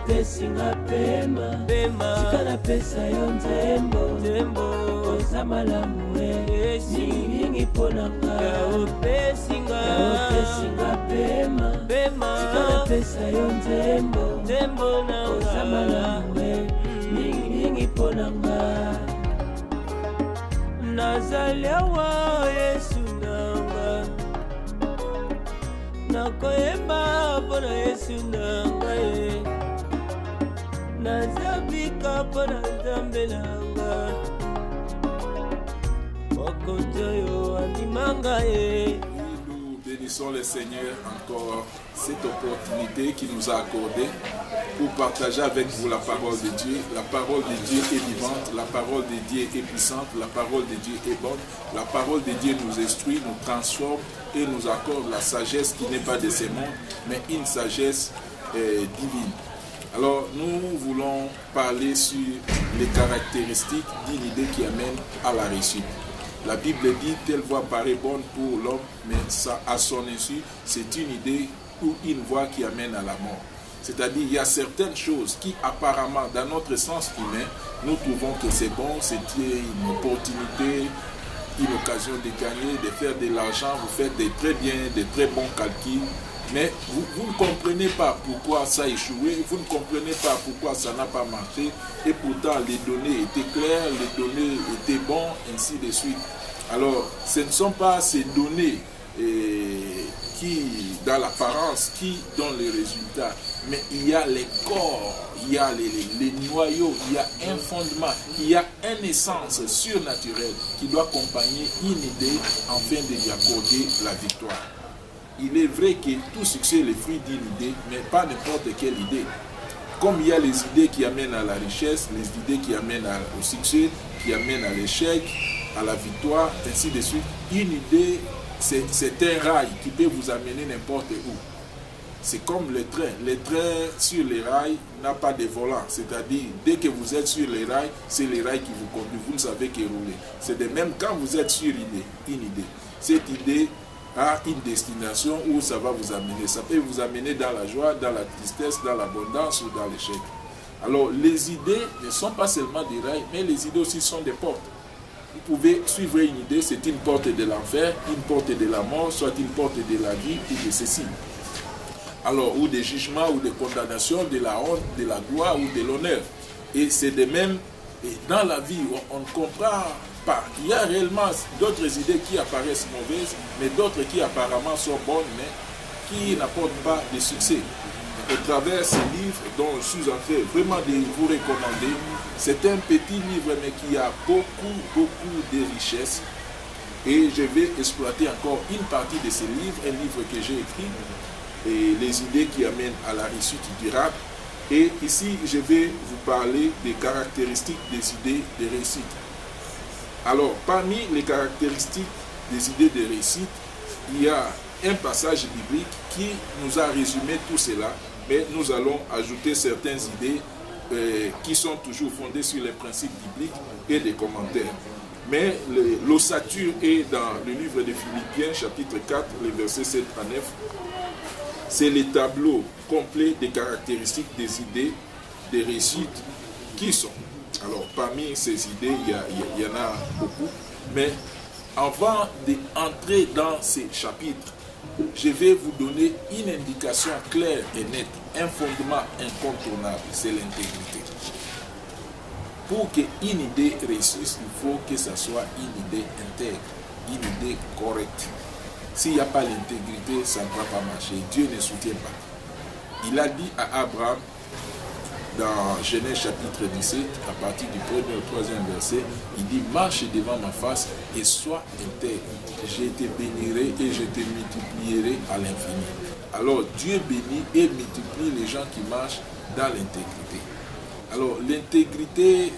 Pesinga pema Sikana pesa yo nzembo Oza malamu Mingi ponanga Yao pesinga pema Sikana pesa yo nzembo Oza malamu Mingi ponanga Nazaliawa Yesu nanga Nakoyemba pona Yesu nanga Nazabika pona Nzambe nanga Okonjoyo animanga Nous bénissons le Seigneur encore cette opportunité qu'il nous a accordée pour partager avec vous la parole de Dieu. La parole de Dieu est vivante, la parole de Dieu est puissante, la parole de Dieu est bonne. La parole de Dieu nous instruit, nous transforme et nous accorde la sagesse qui n'est pas de ce monde, mais une sagesse divine. Alors, nous voulons parler sur les caractéristiques d'une idée qui amène à la réussite. La Bible dit, telle voie paraît bonne pour l'homme, mais ça, à son insu, c'est une idée ou une voie qui amène à la mort. C'est-à-dire, il y a certaines choses qui, apparemment, dans notre sens humain, nous trouvons que c'est bon, c'est une opportunité, une occasion de gagner, de faire de l'argent, vous faites des très bien, des très bons calculs, mais vous ne comprenez pas pourquoi ça a échoué, vous ne comprenez pas pourquoi ça n'a pas marché, et pourtant les données étaient claires, les données étaient bonnes, ainsi de suite. Alors, ce ne sont pas ces données qui, dans l'apparence, qui donnent les résultats, mais il y a les corps, il y a les noyaux, il y a un fondement, il y a une essence surnaturelle qui doit accompagner une idée afin de lui accorder la victoire. Il est vrai que tout succès est le fruit d'une idée, mais pas n'importe quelle idée. Comme il y a les idées qui amènent à la richesse, les idées qui amènent au succès, qui amènent à l'échec, à la victoire, ainsi de suite, une idée, c'est un rail qui peut vous amener n'importe où. C'est comme le train. Le train sur les rails n'a pas de volant. C'est-à-dire, dès que vous êtes sur les rails, c'est les rails qui vous conduisent. Vous ne savez que rouler. C'est de même quand vous êtes sur une idée. Cette idée a une destination où ça va vous amener. Ça peut vous amener dans la joie, dans la tristesse, dans l'abondance ou dans l'échec. Alors, les idées ne sont pas seulement des rails, mais les idées aussi sont des portes. Vous pouvez suivre une idée, c'est une porte de l'enfer, une porte de la mort, soit une porte de la vie ou de ceci. Alors, ou des jugements, ou des condamnations, de la honte, de la gloire ou de l'honneur. Et c'est de même, dans la vie, on ne comprend pas. Il y a réellement d'autres idées qui apparaissent mauvaises, mais d'autres qui apparemment sont bonnes, mais qui n'apportent pas de succès. Au travers ces livres dont je suis en train vraiment de vous recommander, c'est un petit livre mais qui a beaucoup de richesses. Et je vais exploiter encore une partie de ce livre, un livre que j'ai écrit, et les idées qui amènent à la réussite durable. Et ici, je vais vous parler des caractéristiques des idées de réussite. Alors, parmi les caractéristiques des idées de réussite, il y a un passage biblique qui nous a résumé tout cela, mais nous allons ajouter certaines idées qui sont toujours fondées sur les principes bibliques et des commentaires. Mais l'ossature est dans le livre de Philippiens, chapitre 4, les versets 7 à 9. C'est le tableau complet des caractéristiques des idées de réussite qui sont. Alors, parmi ces idées, il y en a beaucoup, mais avant d'entrer dans ces chapitres, je vais vous donner une indication claire et nette, un fondement incontournable, c'est l'intégrité. Pour qu'une idée réussisse, il faut que ce soit une idée intègre, une idée correcte. S'il n'y a pas l'intégrité, ça ne va pas marcher. Dieu ne soutient pas. Il a dit à Abraham, dans Genèse chapitre 17, à partir du 1er au 3e verset, il dit « Marche devant ma face et sois intègre. Je te bénirai et je te multiplierai à l'infini. » Alors Dieu bénit et multiplie les gens qui marchent dans l'intégrité. Alors l'intégrité,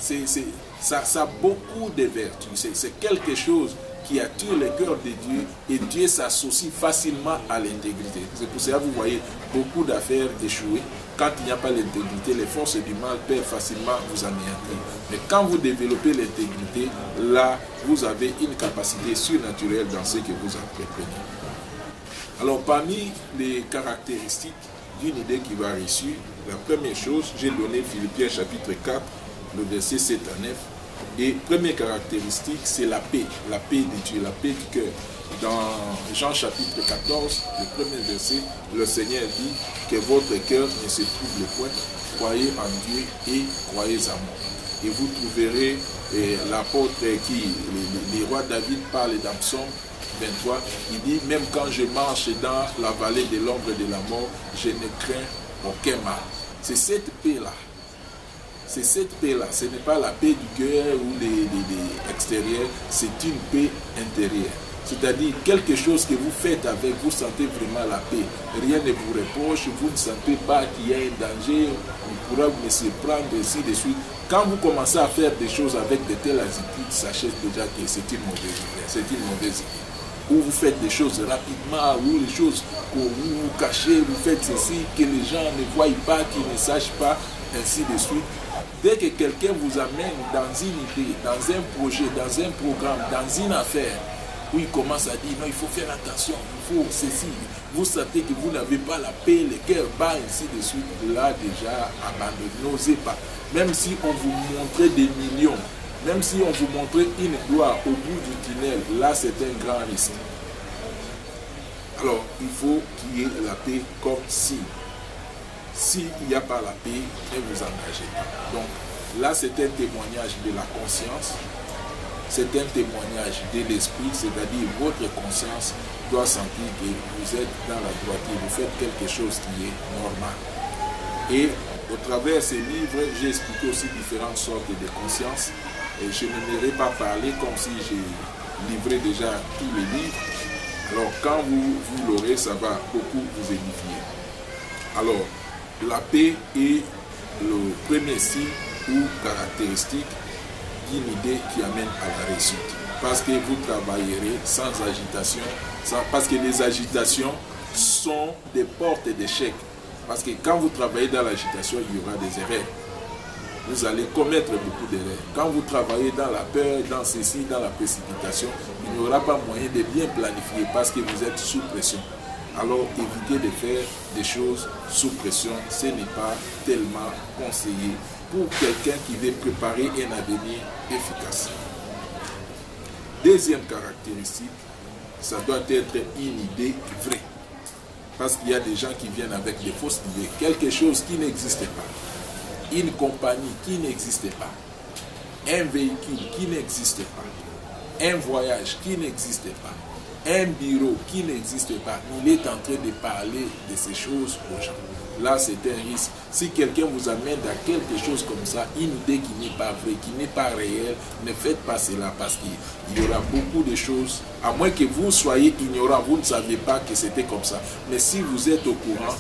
ça a beaucoup de vertus. C'est quelque chose qui attire le cœur de Dieu et Dieu s'associe facilement à l'intégrité. C'est pour ça que vous voyez beaucoup d'affaires échouer. Quand il n'y a pas l'intégrité, les forces du mal peuvent facilement vous anéantir. Mais quand vous développez l'intégrité, là, vous avez une capacité surnaturelle dans ce que vous entreprenez. Alors, parmi les caractéristiques d'une idée qui va reçue, la première chose, j'ai donné Philippiens chapitre 4, le verset 7 à 9. Et première caractéristique, c'est la paix de Dieu, la paix du cœur. Dans Jean chapitre 14, le premier verset, le Seigneur dit que votre cœur ne se trouble point, croyez en Dieu et croyez en moi. Et vous trouverez l'apôtre le roi David parle dans Psaume 23, il dit, même quand je marche dans la vallée de l'ombre de la mort, je ne crains aucun mal. C'est cette paix-là. C'est cette paix-là. Ce n'est pas la paix du cœur ou de l'extérieur, c'est une paix intérieure. C'est-à-dire quelque chose que vous faites avec, vous sentez vraiment la paix. Rien ne vous reproche, vous ne sentez pas qu'il y a un danger, on pourra vous laisser prendre, ainsi de suite. Quand vous commencez à faire des choses avec de telles attitudes, sachez déjà que c'est une mauvaise idée. C'est une mauvaise idée. Ou vous faites des choses rapidement, ou les choses que vous cachez, vous faites ceci, que les gens ne voient pas, qu'ils ne sachent pas, ainsi de suite. Dès que quelqu'un vous amène dans une idée, dans un projet, dans un programme, dans une affaire, où il commence à dire non, il faut faire attention, il faut ceci, vous sentez que vous n'avez pas la paix, le cœur bat, ainsi de suite, là déjà abandonnez, n'osez pas. Même si on vous montrait des millions, même si on vous montrait une gloire au bout du tunnel, là c'est un grand risque. Alors il faut qu'il y ait la paix comme si. S'il n'y a pas la paix, ne vous engagez pas. Donc là c'est un témoignage de la conscience. C'est un témoignage de l'esprit, c'est-à-dire votre conscience doit sentir que vous êtes dans la droiture, vous faites quelque chose qui est normal. Et au travers de ces livres, j'ai expliqué aussi différentes sortes de conscience. Et je n'aimerais pas parler comme si j'ai livré déjà tous les livres. Alors quand vous l'aurez, ça va beaucoup vous édifier. Alors, la paix est le premier signe ou caractéristique d'une idée qui amène à la réussite. Parce que vous travaillerez sans agitation, parce que les agitations sont des portes d'échec. Parce que quand vous travaillez dans l'agitation, il y aura des erreurs. Vous allez commettre beaucoup d'erreurs. Quand vous travaillez dans la peur, dans ceci, dans la précipitation, il n'y aura pas moyen de bien planifier parce que vous êtes sous pression. Alors évitez de faire des choses sous pression. Ce n'est pas tellement conseillé pour quelqu'un qui veut préparer un avenir efficace. Deuxième caractéristique, ça doit être une idée vraie. Parce qu'il y a des gens qui viennent avec des fausses idées. Quelque chose qui n'existe pas. Une compagnie qui n'existe pas. Un véhicule qui n'existe pas. Un voyage qui n'existe pas. Un bureau qui n'existe pas. Il est en train de parler de ces choses aux gens. Là, c'est un risque. Si quelqu'un vous amène à quelque chose comme ça, une idée qui n'est pas vraie, qui n'est pas réelle, ne faites pas cela parce qu'il y aura beaucoup de choses. À moins que vous soyez ignorant, vous ne savez pas que c'était comme ça. Mais si vous êtes au courant,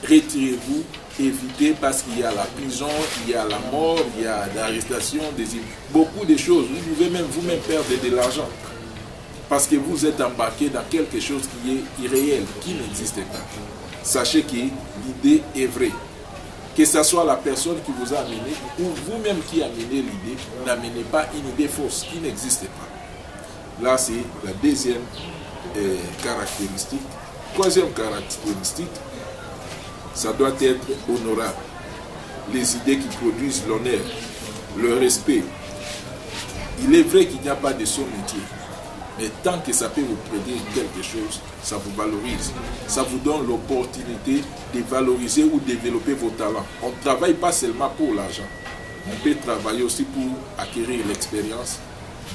retirez-vous, évitez parce qu'il y a la prison, il y a la mort, il y a l'arrestation, beaucoup de choses. Vous pouvez même vous-même perdre de l'argent. Parce que vous êtes embarqué dans quelque chose qui est irréel, qui n'existe pas. Sachez que l'idée est vraie. Que ce soit la personne qui vous a amené ou vous-même qui amenez l'idée, n'amenez pas une idée fausse qui n'existe pas. Là, c'est la deuxième caractéristique. Troisième caractéristique, ça doit être honorable. Les idées qui produisent l'honneur, le respect. Il est vrai qu'il n'y a pas de son métier. Mais tant que ça peut vous prêter quelque chose, ça vous valorise. Ça vous donne l'opportunité de valoriser ou développer vos talents. On ne travaille pas seulement pour l'argent. On peut travailler aussi pour acquérir l'expérience,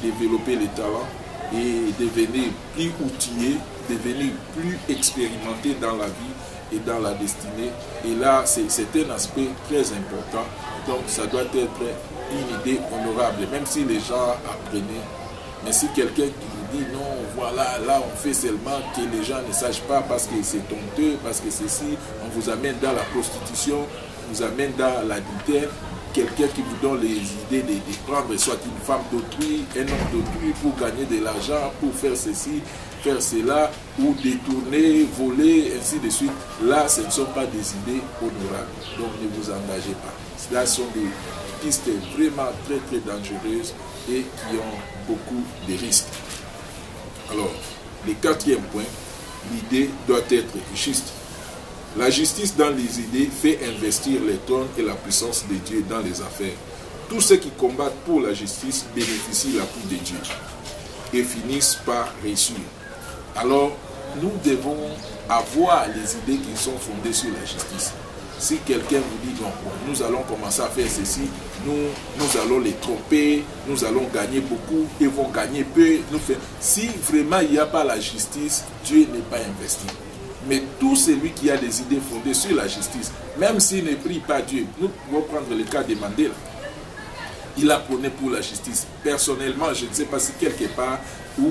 développer les talents et devenir plus outillé, devenir plus expérimenté dans la vie et dans la destinée. Et là, c'est un aspect très important. Donc, ça doit être une idée honorable, même si les gens apprenaient. Mais si quelqu'un qui vous dit non, voilà, là on fait seulement que les gens ne sachent pas parce que c'est honteux, parce que ceci, on vous amène dans la prostitution, on vous amène dans l'adultère, quelqu'un qui vous donne les idées de prendre soit une femme d'autrui, un homme d'autrui pour gagner de l'argent, pour faire ceci, faire cela, ou détourner, voler, ainsi de suite. Là, ce ne sont pas des idées honorables. Donc ne vous engagez pas. Là, ce sont des pistes vraiment très très dangereuses et qui ont beaucoup de risques. Alors, le quatrième point, l'idée doit être juste. La justice dans les idées fait investir les trônes et la puissance de Dieu dans les affaires. Tous ceux qui combattent pour la justice bénéficient de l'appui de Dieu et finissent par réussir. Alors, nous devons avoir les idées qui sont fondées sur la justice. Si quelqu'un vous dit, non, nous allons commencer à faire ceci, nous allons les tromper, nous allons gagner beaucoup, ils vont gagner peu. Si vraiment il n'y a pas la justice, Dieu n'est pas investi. Mais tout celui qui a des idées fondées sur la justice, même s'il ne prie pas Dieu, nous pouvons prendre le cas de Mandela. Il a prôné pour la justice. Personnellement, je ne sais pas si quelque part où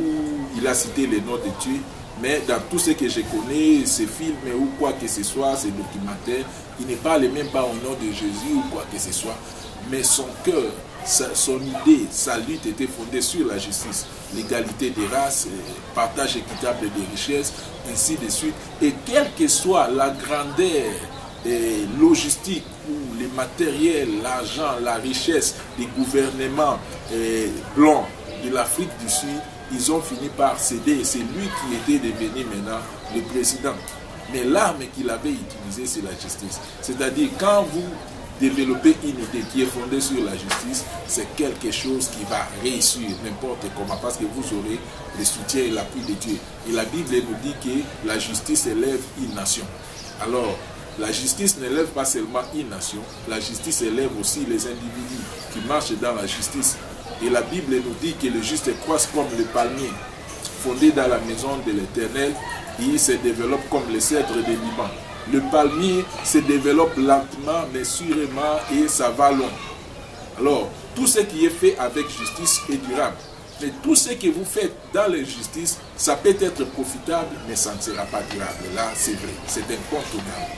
il a cité les noms de Dieu, mais dans tout ce que je connais, ces films ou quoi que ce soit, ces documentaires, il ne parle même pas au nom de Jésus ou quoi que ce soit. Mais son cœur, son idée, sa lutte était fondée sur la justice, l'égalité des races, partage équitable des richesses, ainsi de suite. Et quelle que soit la grandeur logistique ou les matériels, l'argent, la richesse des gouvernements blancs de l'Afrique du Sud, ils ont fini par céder. Et c'est lui qui était devenu maintenant le président. Mais l'arme qu'il avait utilisée, c'est la justice. C'est-à-dire, quand vous développer une idée qui est fondée sur la justice, c'est quelque chose qui va réussir n'importe comment, parce que vous aurez le soutien et l'appui de Dieu. Et la Bible nous dit que la justice élève une nation. Alors, la justice n'élève pas seulement une nation, la justice élève aussi les individus qui marchent dans la justice. Et la Bible nous dit que le juste croisse comme le palmier, fondé dans la maison de l'Éternel, et il se développe comme le cèdre de Liban. Le palmier se développe lentement, mais sûrement, et ça va loin. Alors, tout ce qui est fait avec justice est durable. Mais tout ce que vous faites dans l'injustice, ça peut être profitable, mais ça ne sera pas durable. Là, c'est vrai, c'est incontournable.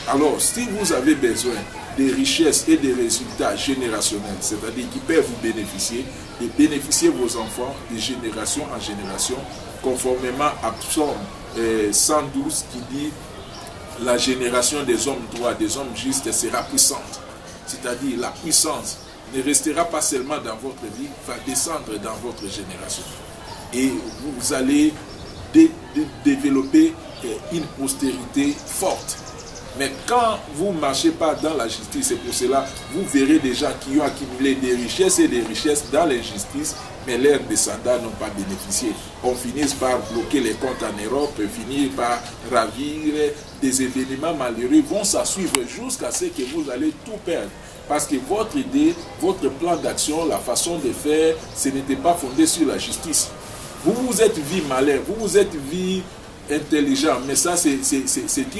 Alors, si vous avez besoin de richesses et de résultats générationnels, c'est-à-dire qui peuvent vous bénéficier, et bénéficier vos enfants de génération en génération, conformément à Psaume 112 qui dit « La génération des hommes droits, des hommes justes sera puissante ». C'est-à-dire la puissance ne restera pas seulement dans votre vie, va descendre dans votre génération. Et vous allez développer une postérité forte. Mais quand vous ne marchez pas dans la justice, c'est pour cela vous verrez des gens qui ont accumulé des richesses et des richesses dans l'injustice, mais leurs descendants n'ont pas bénéficié. On finit par bloquer les comptes en Europe, finir par ravir, des événements malheureux vont s'assuivre jusqu'à ce que vous allez tout perdre. Parce que votre idée, votre plan d'action, la façon de faire, ce n'était pas fondé sur la justice. Vous vous êtes vu malin, vous vous êtes vu intelligent, mais ça c'est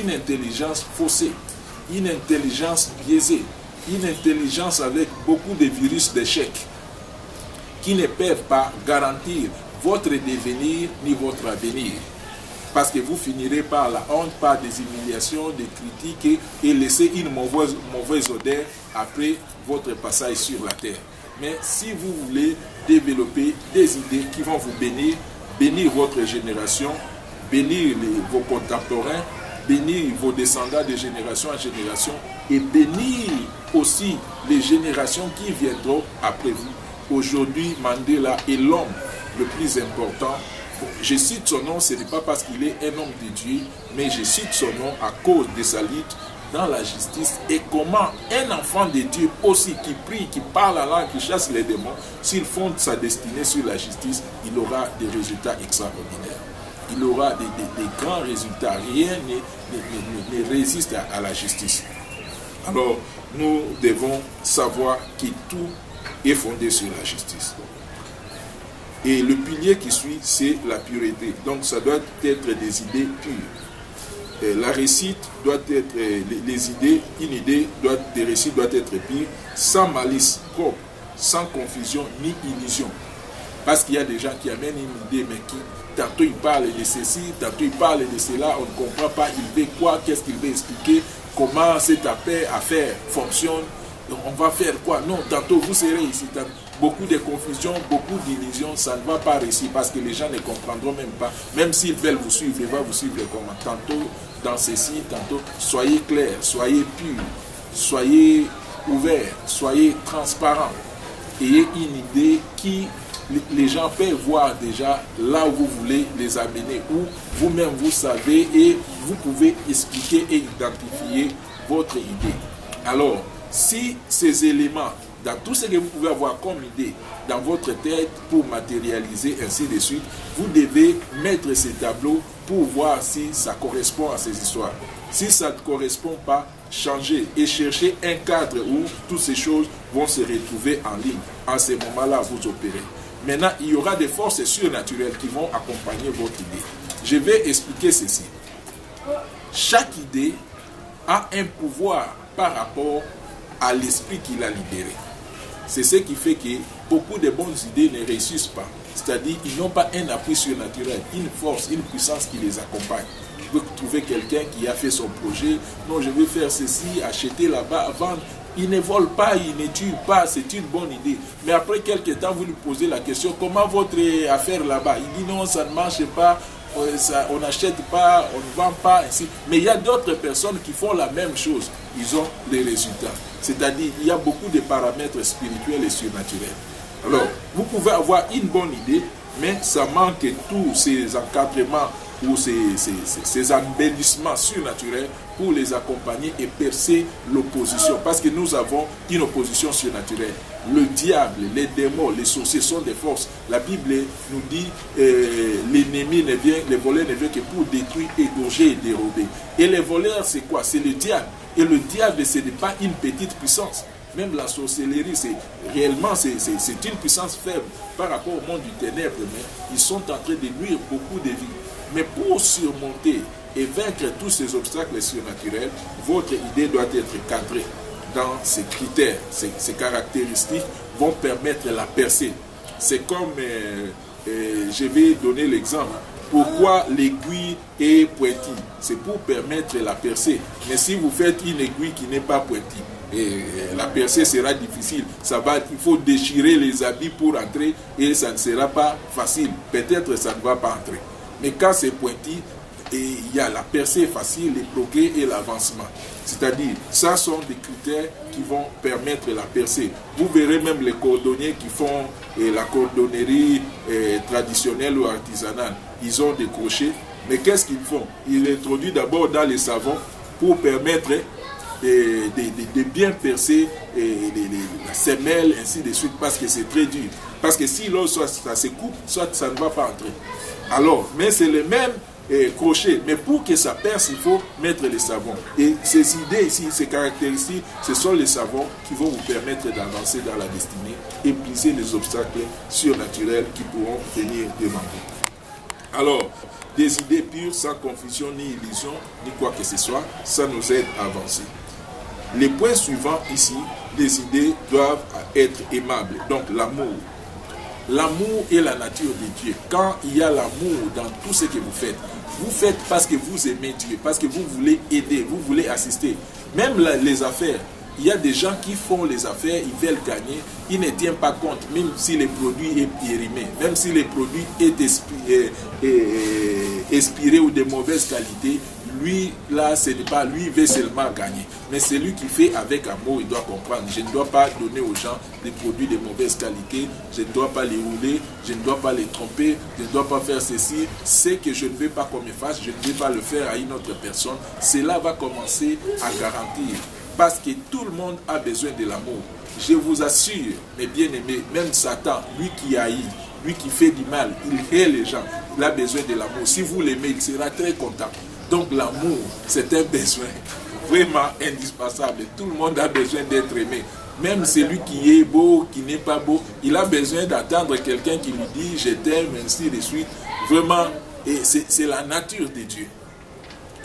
une intelligence faussée, une intelligence biaisée, une intelligence avec beaucoup de virus d'échec qui ne peuvent pas garantir votre devenir ni votre avenir. Parce que vous finirez par la honte, par des humiliations, des critiques et laisser une mauvaise odeur après votre passage sur la terre. Mais si vous voulez développer des idées qui vont vous bénir, bénir votre génération, bénir vos contemporains, bénir vos descendants de génération en génération et bénir aussi les générations qui viendront après vous. Aujourd'hui, Mandela est l'homme le plus important. Je cite son nom, ce n'est pas parce qu'il est un homme de Dieu, mais je cite son nom à cause de sa lutte dans la justice et comment un enfant de Dieu aussi qui prie, qui parle la langue, qui chasse les démons, s'il fonde sa destinée sur la justice, il aura des résultats extraordinaires. Il aura des grands résultats. Rien ne résiste à la justice. Alors, nous devons savoir que tout est fondé sur la justice. Et le pilier qui suit, c'est la pureté. Donc, ça doit être des idées pures. Et la réussite doit être, les idées, une idée de réussite doit être pure, sans malice propre, sans confusion ni illusion. Parce qu'il y a des gens qui amènent une idée, mais qui, tantôt ils parlent de ceci, tantôt ils parlent de cela, on ne comprend pas, il veut quoi, qu'est-ce qu'il veut expliquer, comment cette affaire fonctionne, on va faire quoi. Non, tantôt vous serez ici, beaucoup de confusion, beaucoup d'illusions, ça ne va pas réussir parce que les gens ne comprendront même pas. Même s'ils veulent vous suivre, ils vont vous suivre comment. Tantôt dans ceci, tantôt, soyez clairs, soyez purs, soyez ouverts, soyez transparents. Ayez une idée qui les gens peuvent voir déjà là où vous voulez les amener, où vous-même vous savez et vous pouvez expliquer et identifier votre idée. Alors, si ces éléments, dans tout ce que vous pouvez avoir comme idée dans votre tête pour matérialiser, ainsi de suite, vous devez mettre ces tableaux pour voir si ça correspond à ces histoires. Si ça ne correspond pas, changez et cherchez un cadre où toutes ces choses vont se retrouver en ligne. À ce moment-là, vous opérez. Maintenant, il y aura des forces surnaturelles qui vont accompagner votre idée. Je vais expliquer ceci. Chaque idée a un pouvoir par rapport à l'esprit qu'il a libéré. C'est ce qui fait que beaucoup de bonnes idées ne réussissent pas. C'est-à-dire qu'ils n'ont pas un appui surnaturel, une force, une puissance qui les accompagne. Vous pouvez trouver quelqu'un qui a fait son projet. Non, je vais faire ceci, acheter là-bas, vendre. Il ne vole pas, il ne tue pas, c'est une bonne idée. Mais après quelques temps, vous lui posez la question, comment votre affaire là-bas? Il dit non, ça ne marche pas, on n'achète pas, on ne vend pas, ainsi. Mais il y a d'autres personnes qui font la même chose, ils ont les résultats. C'est-à-dire, il y a beaucoup de paramètres spirituels et surnaturels. Alors, vous pouvez avoir une bonne idée, mais ça manque tous ces encadrements ou ces embellissements surnaturels pour les accompagner et percer l'opposition. Parce que nous avons une opposition surnaturelle. Le diable, les démons, les sorciers sont des forces. La Bible nous dit l'ennemi ne vient, le voleur ne vient que pour détruire, égorger et dérober. Et les voleurs, c'est quoi? C'est le diable. Et le diable, ce n'est pas une petite puissance. Même la sorcellerie, c'est une puissance faible par rapport au monde du ténèbre, mais ils sont en train de nuire beaucoup de vies. Mais pour surmonter et vaincre tous ces obstacles surnaturels, votre idée doit être cadrée dans ces critères. Ces caractéristiques vont permettre la percée. C'est comme, je vais donner l'exemple. Pourquoi l'aiguille est pointue? C'est pour permettre la percée. Mais si vous faites une aiguille qui n'est pas pointue, et la percée sera difficile. Il faut déchirer les habits pour entrer et ça ne sera pas facile. Peut-être ça ne va pas entrer. Mais quand c'est pointu, il y a la percée facile, les progrès et l'avancement. C'est-à-dire, ça sont des critères qui vont permettre la percée. Vous verrez même les cordonniers qui font la cordonnerie traditionnelle ou artisanale. Ils ont des crochets, mais qu'est-ce qu'ils font? Ils l'introduisent d'abord dans les savons pour permettre de bien percer la semelle, ainsi de suite, parce que c'est très dur. Parce que si l'eau, soit ça se coupe, soit ça ne va pas entrer. Alors, mais c'est le même crochet. Mais pour que ça perce, il faut mettre les savons. Et ces idées ici, ces caractéristiques, ce sont les savons qui vont vous permettre d'avancer dans la destinée et briser les obstacles surnaturels qui pourront venir devant vous. Alors, des idées pures, sans confusion ni illusion, ni quoi que ce soit, ça nous aide à avancer. Les points suivants ici, les idées doivent être aimables. Donc l'amour. L'amour est la nature de Dieu. Quand il y a l'amour dans tout ce que vous faites parce que vous aimez Dieu, parce que vous voulez aider, vous voulez assister. Même les affaires, il y a des gens qui font les affaires, ils veulent gagner, ils ne tiennent pas compte, même si le produit est périmé, même si le produit est expiré ou de mauvaise qualité, lui, là, ce n'est pas lui, il veut seulement gagner. Mais celui qui fait avec amour, il doit comprendre. Je ne dois pas donner aux gens des produits de mauvaise qualité, je ne dois pas les rouler, je ne dois pas les tromper, je ne dois pas faire ceci. Ce que je ne veux pas qu'on me fasse, je ne vais pas le faire à une autre personne. Cela va commencer à garantir. Parce que tout le monde a besoin de l'amour. Je vous assure, mes bien-aimés, même Satan, lui qui haït, lui qui fait du mal, il hait les gens, il a besoin de l'amour. Si vous l'aimez, il sera très content. Donc l'amour, c'est un besoin vraiment indispensable. Tout le monde a besoin d'être aimé. Même celui qui est beau, qui n'est pas beau, il a besoin d'attendre quelqu'un qui lui dit « je t'aime », ainsi de suite. Vraiment, c'est la nature de Dieu.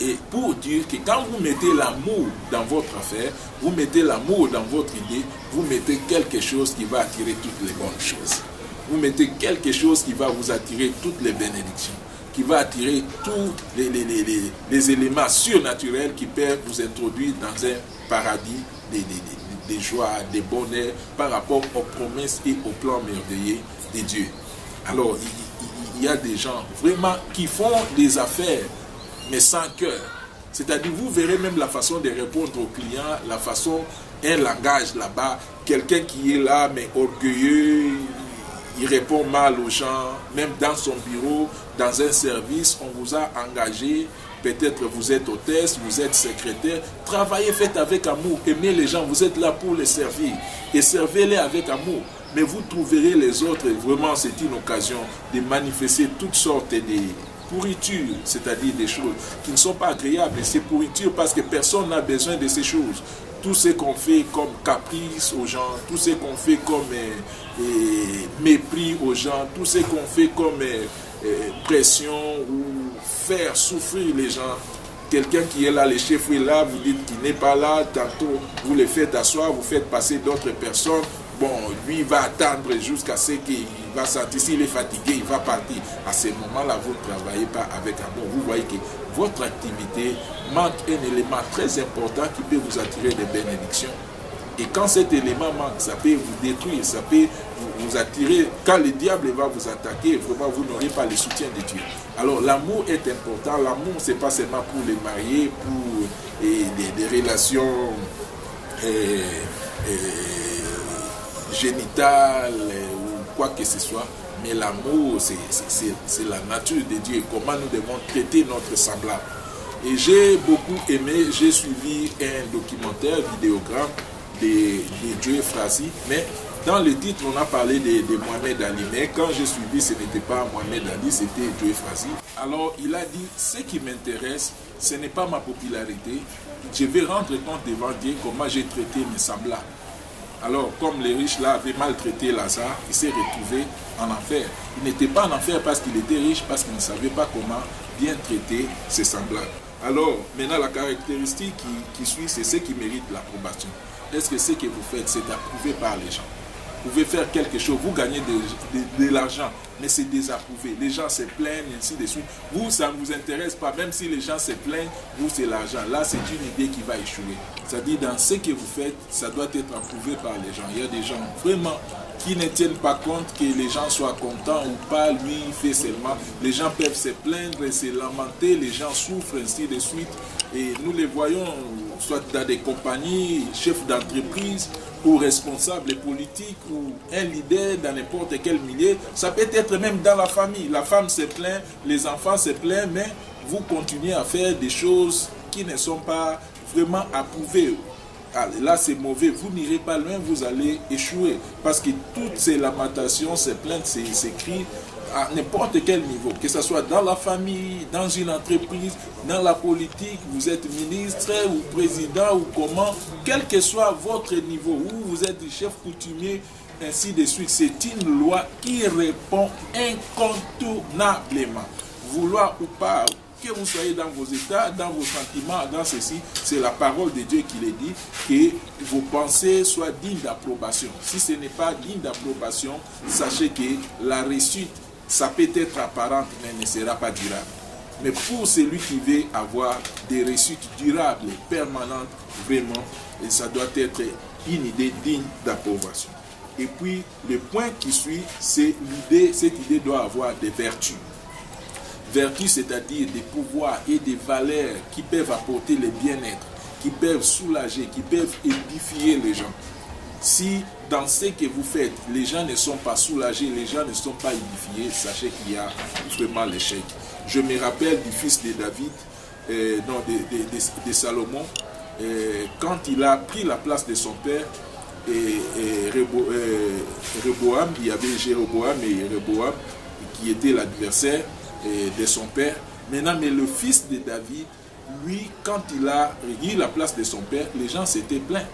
Et pour dire que quand vous mettez l'amour dans votre affaire, vous mettez l'amour dans votre idée, vous mettez quelque chose qui va attirer toutes les bonnes choses. Vous mettez quelque chose qui va vous attirer toutes les bénédictions, qui va attirer tous les éléments surnaturels qui peuvent vous introduire dans un paradis des joies, des bonheurs par rapport aux promesses et aux plans merveilleux de Dieu. Alors, il y a des gens vraiment qui font des affaires, mais sans cœur. C'est-à-dire, vous verrez même la façon de répondre aux clients, la façon, un langage là-bas, quelqu'un qui est là, mais orgueilleux, il répond mal aux gens, même dans son bureau, dans un service, on vous a engagé, peut-être vous êtes hôtesse, vous êtes secrétaire, travaillez, faites avec amour, aimez les gens, vous êtes là pour les servir, et servez-les avec amour. Mais vous trouverez les autres, vraiment c'est une occasion de manifester toutes sortes de pourritures, c'est-à-dire des choses qui ne sont pas agréables, et ces pourritures parce que personne n'a besoin de ces choses. Tout ce qu'on fait comme caprice aux gens, tout ce qu'on fait comme mépris aux gens, tout ce qu'on fait comme pression ou faire souffrir les gens. Quelqu'un qui est là, le chef est là, vous dites qu'il n'est pas là, tantôt vous le faites asseoir, vous faites passer d'autres personnes. Bon, lui, il va attendre jusqu'à ce qu'il va sentir, s'il est fatigué, il va partir. À ce moment-là, vous ne travaillez pas avec amour. Vous voyez que votre activité manque un élément très important qui peut vous attirer des bénédictions. Et quand cet élément manque, ça peut vous détruire, ça peut vous attirer. Quand le diable va vous attaquer, vraiment, vous n'aurez pas le soutien de Dieu. Alors, l'amour est important. L'amour, ce n'est pas seulement pour les mariés, pour des relations génitales ou quoi que ce soit. Mais l'amour, c'est la nature de Dieu. Comment nous devons traiter notre semblable. Et j'ai beaucoup aimé, j'ai suivi un documentaire, vidéogramme, de Joe Frazi, mais dans le titre on a parlé de Mohamed Ali, mais quand j'ai suivi ce n'était pas Mohamed Ali, c'était Joe Frazi. Alors il a dit, ce qui m'intéresse, ce n'est pas ma popularité, je vais rendre compte devant Dieu comment j'ai traité mes semblables. Alors comme les riches là avaient maltraité Lazare, il s'est retrouvé en enfer. Il n'était pas en enfer parce qu'il était riche, parce qu'il ne savait pas comment bien traiter ses semblables. Alors maintenant la caractéristique qui suit, c'est ce qui mérite l'approbation. Est-ce que ce que vous faites, c'est approuvé par les gens? Vous pouvez faire quelque chose, vous gagnez de l'argent, mais c'est désapprouvé. Les gens se plaignent, ainsi de suite. Vous, ça ne vous intéresse pas, même si les gens se plaignent, vous, c'est l'argent. Là, c'est une idée qui va échouer. C'est-à-dire, dans ce que vous faites, ça doit être approuvé par les gens. Il y a des gens vraiment qui ne tiennent pas compte que les gens soient contents ou pas. Lui, il fait seulement. Les gens peuvent se plaindre et se lamenter, les gens souffrent, ainsi de suite. Et nous les voyons, soit dans des compagnies, chefs d'entreprise, ou responsables politiques, ou un leader dans n'importe quel milieu. Ça peut être même dans la famille. La femme se plaint, les enfants se plaignent, mais vous continuez à faire des choses qui ne sont pas vraiment approuvées. Là, c'est mauvais. Vous n'irez pas loin, vous allez échouer. Parce que toutes ces lamentations, ces plaintes, ces cris, à n'importe quel niveau, que ce soit dans la famille, dans une entreprise, dans la politique, vous êtes ministre ou président ou comment, quel que soit votre niveau, où vous êtes chef coutumier, ainsi de suite, c'est une loi qui répond incontournablement. Vouloir ou pas, que vous soyez dans vos états, dans vos sentiments, dans ceci, c'est la parole de Dieu qui le dit, que vos pensées soient dignes d'approbation. Si ce n'est pas digne d'approbation, sachez que la réussite, ça peut être apparente, mais ne sera pas durable. Mais pour celui qui veut avoir des réussites durables et permanentes, vraiment, et ça doit être une idée digne d'approbation. Et puis, le point qui suit, c'est l'idée, cette idée doit avoir des vertus. Vertus, c'est-à-dire des pouvoirs et des valeurs qui peuvent apporter le bien-être, qui peuvent soulager, qui peuvent édifier les gens. Si dans ce que vous faites, les gens ne sont pas soulagés, les gens ne sont pas édifiés, sachez qu'il y a vraiment l'échec. Je me rappelle du fils de David, de Salomon, quand il a pris la place de son père, Rehoboam, il y avait Jéroboam et Rehoboam qui étaient l'adversaire de son père. Maintenant, mais le fils de David, lui, quand il a pris la place de son père, les gens s'étaient plaints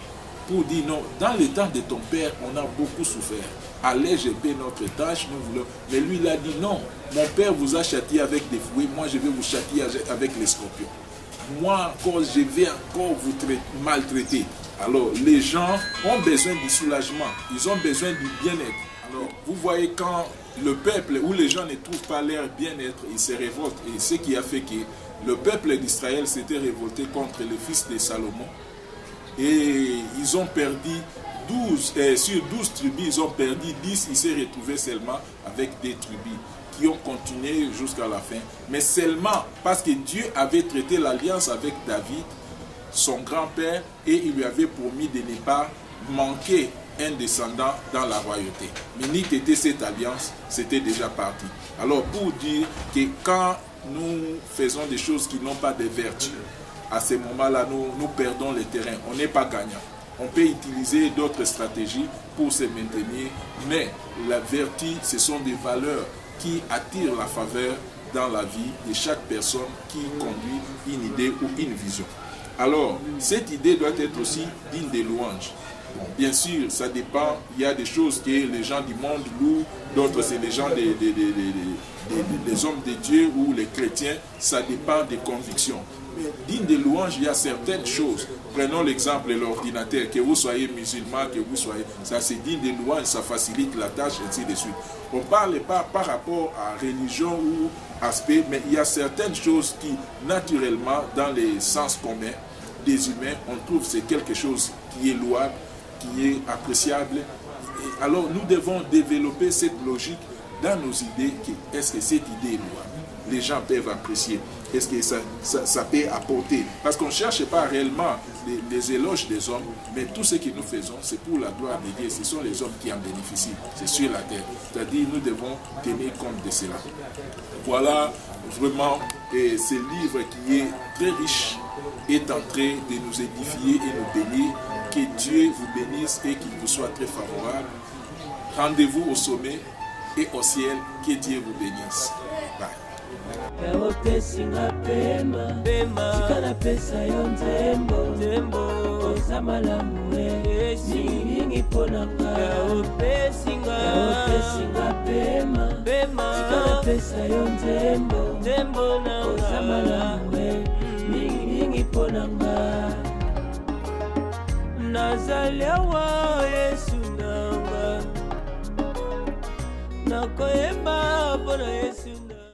pour dire non, dans le temps de ton père, on a beaucoup souffert. Allez, j'ai fait notre tâche, nous voulons. Mais lui, il a dit non, mon père vous a châtié avec des fouets, moi je vais vous châtier avec les scorpions. Moi encore, je vais encore vous maltraiter. Alors, les gens ont besoin du soulagement, ils ont besoin du bien-être. Alors, vous voyez quand le peuple ou les gens ne trouvent pas leur bien-être, ils se révoltent. Et ce qui a fait que le peuple d'Israël s'était révolté contre le fils de Salomon. Et ils ont perdu 12, sur 12 tribus, ils ont perdu 10, ils s'est retrouvé seulement avec des tribus qui ont continué jusqu'à la fin. Mais seulement parce que Dieu avait traité l'alliance avec David, son grand-père, et il lui avait promis de ne pas manquer un descendant dans la royauté. Mais ni qu'était cette alliance, c'était déjà parti. Alors pour dire que quand nous faisons des choses qui n'ont pas de vertu, à ce moment-là, nous perdons le terrain. On n'est pas gagnant. On peut utiliser d'autres stratégies pour se maintenir, mais la vertu, ce sont des valeurs qui attirent la faveur dans la vie de chaque personne qui conduit une idée ou une vision. Alors, cette idée doit être aussi digne de louange. Bon, bien sûr, ça dépend. Il y a des choses que les gens du monde louent, d'autres c'est les gens des hommes de Dieu ou les chrétiens. Ça dépend des convictions. Mais digne de louange, il y a certaines choses. Prenons l'exemple de l'ordinateur, que vous soyez musulman, que vous soyez... Ça c'est digne de louange, ça facilite la tâche, et ainsi de suite. On ne parle pas par rapport à religion ou aspect, mais il y a certaines choses qui, naturellement, dans les sens communs des humains, on trouve que c'est quelque chose qui est louable, qui est appréciable. Et alors nous devons développer cette logique dans nos idées. Est-ce que cette idée est louable? Les gens peuvent apprécier. Est-ce que ça peut apporter? Parce qu'on ne cherche pas réellement les éloges des hommes, mais tout ce que nous faisons, c'est pour la gloire de Dieu. Ce sont les hommes qui en bénéficient. C'est sur la terre. C'est-à-dire nous devons tenir compte de cela. Voilà vraiment ce livre qui est très riche est en train de nous édifier et nous bénir. Que Dieu vous bénisse et qu'il vous soit très favorable. Rendez-vous au sommet et au ciel. Que Dieu vous bénisse. Bye. Yaopesinga pema sikana pesa yo nzembo oza malamu mingi ponanga yaopesinga pema sikana pesa yo nzembo oza malamu mingi ponanga nazaliwa Yesu nanga nakoyemba pona Yesu